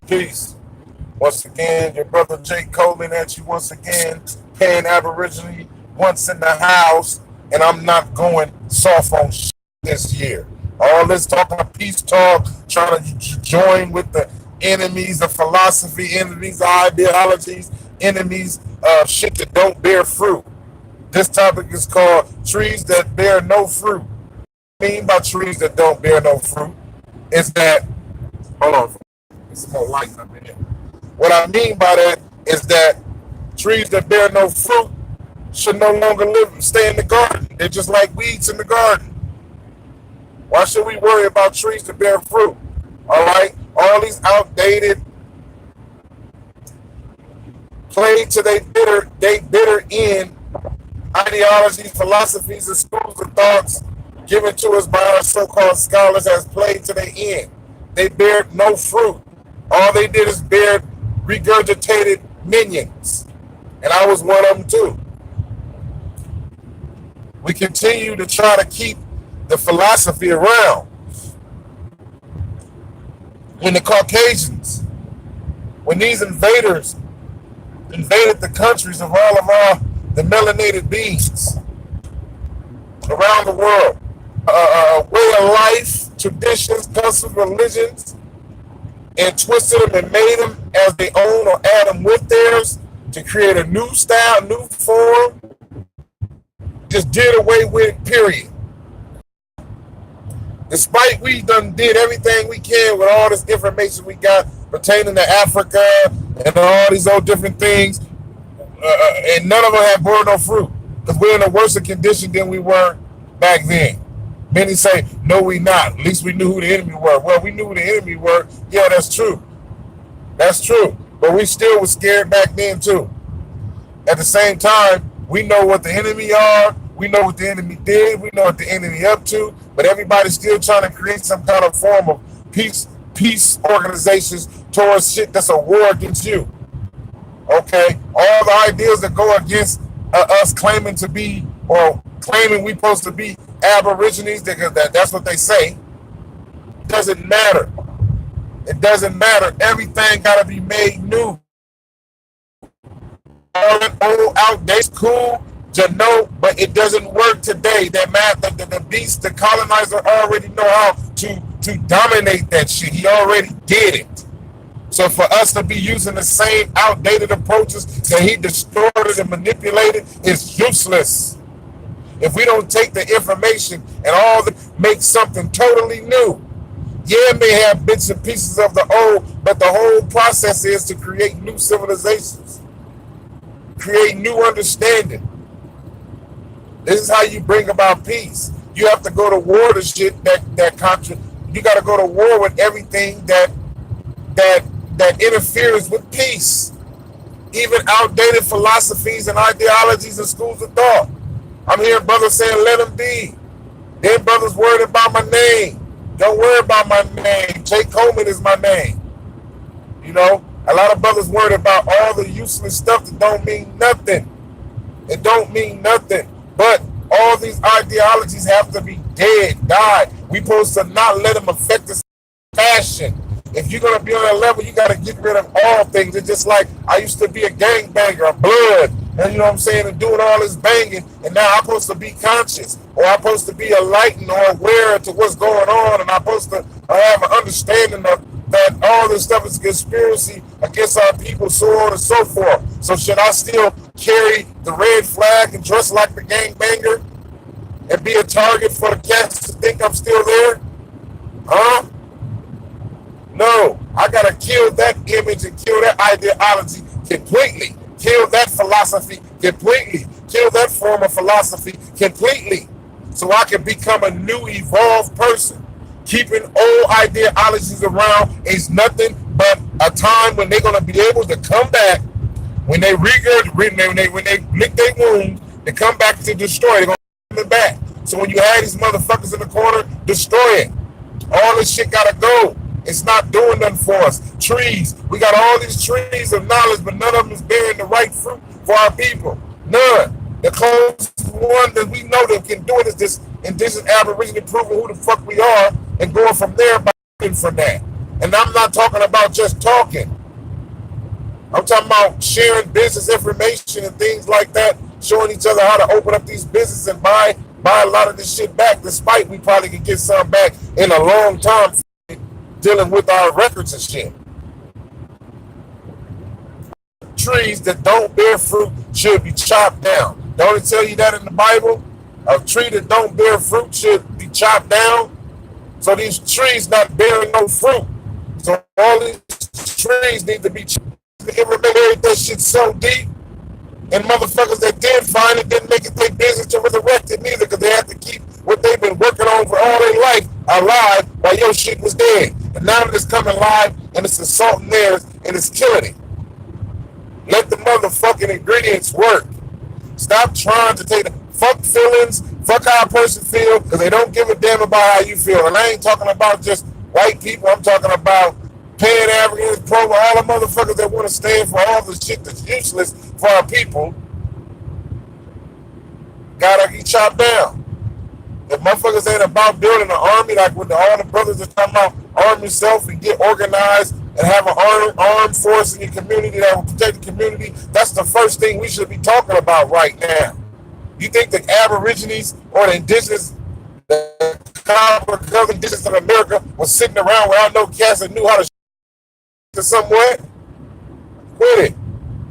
Peace. Once again, your brother Jake Coleman at you once again, paying Aborigine once in the house, and I'm not going soft on shit this year. All this talking about peace talk, trying to join with the enemies of philosophy, enemies of ideologies, enemies of shit that don't bear fruit. This topic is called trees that bear no fruit. What I mean by trees that don't bear no fruit is that, hold on, it's more light up in here. What I mean by that is that trees that bear no fruit should no longer stay in the garden. They're just like weeds in the garden. Why should we worry about trees that bear fruit? All right, all these outdated, played to they bitter end ideologies, philosophies, and schools of thoughts given to us by our so-called scholars has played to their end. They bear no fruit. All they did is bear regurgitated minions. And I was one of them too. We continue to try to keep the philosophy around. When the Caucasians, when these invaders invaded the countries of all of the melanated beings around the world, way of life, traditions, customs, religions, and twisted them and made them as their own or add them with theirs to create a new style, new form, just did away with, period. Despite we done did everything we can with all this information we got pertaining to Africa and all these old different things, and none of them have borne no fruit because we're in a worse condition than we were back then. Many say, no, we not. At least we knew who the enemy were. Well, we knew who the enemy were. Yeah, that's true. That's true. But we still was scared back then, too. At the same time, we know what the enemy are. We know what the enemy did. We know what the enemy up to. But everybody's still trying to create some kind of form of peace organizations towards shit that's a war against you. Okay? All the ideas that go against us claiming to be, or claiming we supposed to be Aborigines, that's what they say. It doesn't matter. It doesn't matter. Everything got to be made new. All that old, outdated, cool, to know, but it doesn't work today. That the beast, the colonizer already know how to dominate that shit. He already did it. So for us to be using the same outdated approaches that he distorted and manipulated is useless. If we don't take the information and all make something totally new. Yeah, it may have bits and pieces of the old, but the whole process is to create new civilizations, create new understanding. This is how you bring about peace. You have to go to war to shit you got to go to war with everything that interferes with peace. Even outdated philosophies and ideologies and schools of thought. I'm hearing brothers saying, let them be. Then brothers worried about my name. Don't worry about my name. Jake Coleman is my name. You know, a lot of brothers worried about all the useless stuff that don't mean nothing. It don't mean nothing. But all these ideologies have to be dead, died. We supposed to not let them affect us fashion. If you're going to be on that level, you got to get rid of all things. It's just like I used to be a gangbanger, a blood, and you know what I'm saying, and doing all this banging, and now I'm supposed to be conscious, or I'm supposed to be enlightened or aware to what's going on, and I'm supposed to have an understanding of that all this stuff is a conspiracy against our people, so on and so forth. So should I still carry the red flag and dress like the gangbanger and be a target for the cats to think I'm still there? Huh? No, I gotta kill that image and kill that ideology completely. Kill that philosophy completely. Kill that form of philosophy completely. So I can become a new evolved person. Keeping old ideologies around is nothing but a time when they're gonna be able to come back, when they when they lick their wounds, they come back to destroy. They're gonna come back. So when you have these motherfuckers in the corner, destroy it. All this shit gotta go. It's not doing nothing for us. Trees. We got all these trees of knowledge, but none of them is bearing the right fruit for our people. None. The closest one that we know that can do it is this indigenous Aborigine proving who the fuck we are and going from there by from that. And I'm not talking about just talking. I'm talking about sharing business information and things like that, showing each other how to open up these businesses and buy a lot of this shit back, despite we probably can get some back in a long time dealing with our records and shit. Trees that don't bear fruit should be chopped down. Don't it tell you that in the Bible? A tree that don't bear fruit should be chopped down. So these trees not bearing no fruit. So all these trees need to be chopped. Remember that shit so deep. And motherfuckers that did find it didn't make it their business to resurrect it neither, because they had to keep what they've been working on for all their life alive while your shit was dead. And now that it's coming live and it's assaulting theirs and it's killing it. Let the motherfucking ingredients work. Stop trying to take the fuck feelings, fuck how a person feel, because they don't give a damn about how you feel. And I ain't talking about just white people. I'm talking about Pan Africans, all the motherfuckers that want to stand for all the shit that's useless for our people. Gotta get chopped down. If motherfuckers ain't about building an army, like with all the brothers that talking about arm yourself and get organized and have an armed force in your community that will protect the community, that's the first thing we should be talking about right now. You think the Aborigines or the indigenous, the copper-colored indigenous of America was sitting around without no cats and knew how to somewhat? Quit it.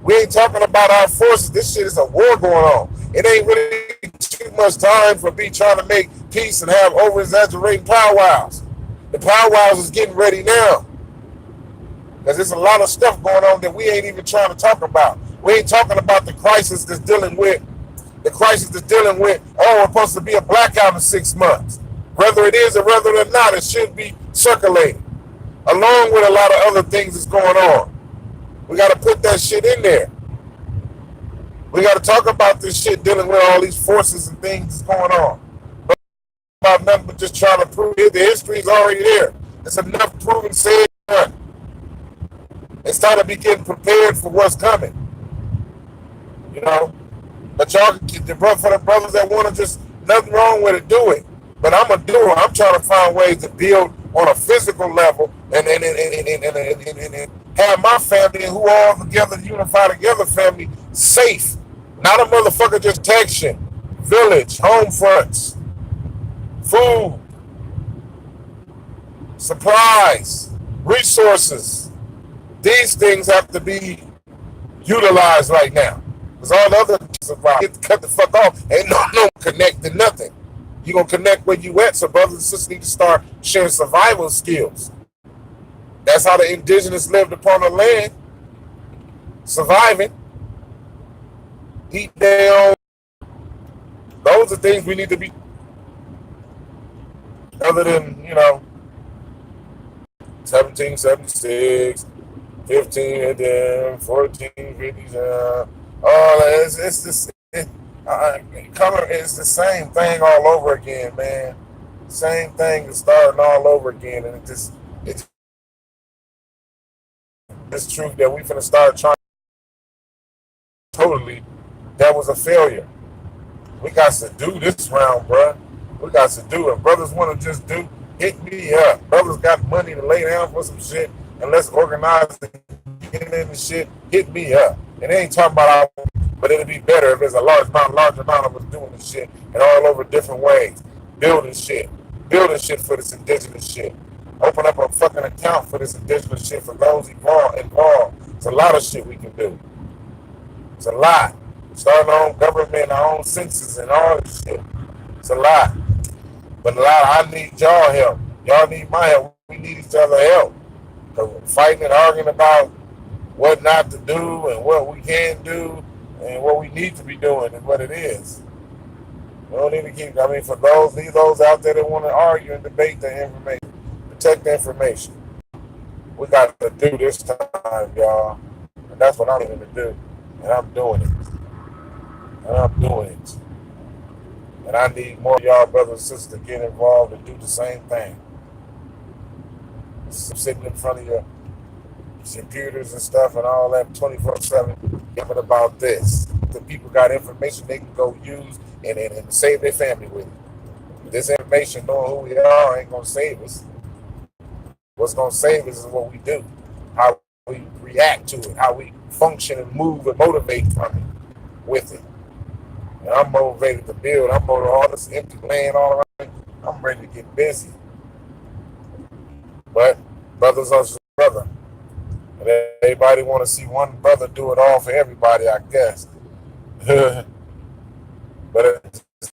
We ain't talking about our forces. This shit is a war going on. It ain't really too much time for me trying to make peace and have over-exaggerating powwows. The powwows is getting ready now. Because there's a lot of stuff going on that we ain't even trying to talk about. We ain't talking about the crisis that's dealing with, oh, we're supposed to be a blackout in 6 months. Whether it is or whether or not, it should be circulating. Along with a lot of other things that's going on. We got to put that shit in there. We got to talk about this shit dealing with all these forces and things that's going on. But about nothing but just trying to prove it. The history is already there. It's enough proven, said, done. It's time to be getting prepared for what's coming. You know? But y'all, for the brothers that want to just, nothing wrong with it, do it. But I'm going to do it. I'm trying to find ways to build on a physical level and have my family and who all together, unified together family, safe. Not a motherfucker just protection. Village, home fronts, food, supplies, resources. These things have to be utilized right now. Because all the other get cut the fuck off. Ain't no connect to nothing. You're going to connect where you at, so brothers and sisters need to start sharing survival skills. That's how the indigenous lived upon the land. Surviving. Eat their own. Those are things we need to be, other than, 1776, 15, and then 1450s. It's the same thing all over again, man. Same thing is starting all over again, and it's truth that we finna start trying. Totally, that was a failure. We got to do this round, bruh. We got to do it. Brothers want to just do, hit me up. Brothers got money to lay down for some shit, and let's organize and get in the shit. Hit me up. And they ain't talking about our, but it'd be better if there's a large amount of us doing this shit and all over different ways. Building shit for this indigenous shit. Open up a fucking account for this indigenous shit for those involved. It's a lot of shit we can do. It's a lot. Starting our own government, our own census, and all this shit. It's a lot. But I need y'all help. Y'all need my help. We need each other help. Because we're fighting and arguing about what not to do and what we can do and what we need to be doing and what it is. We don't need to keep, for those out there that want to argue and debate the information, protect the information. We got to do this time, y'all. And that's what I'm going to do. And I'm doing it. And I need more of y'all brothers and sisters to get involved and do the same thing. Sitting in front of your computers and stuff and all that 24/7, giving about this. The people got information they can go use and save their family with it. This information, knowing who we are, ain't going to save us. What's going to save us is what we do, how we react to it, how we function and move and motivate from it, with it. And I'm motivated to build. I'm motivated all this empty land all around. I'm ready to get busy. But brothers are brother. And everybody want to see one brother do it all for everybody, I guess. But it's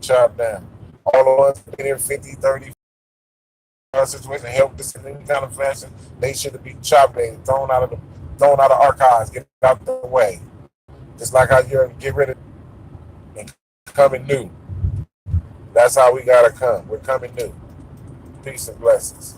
chopped down. All the ones been here 50, 30 situation, help this in any kind of fashion, they should be chopped and thrown out of archives, get out the way. Just like how you're get rid of and coming new. That's how we gotta come. We're coming new. Peace and blessings.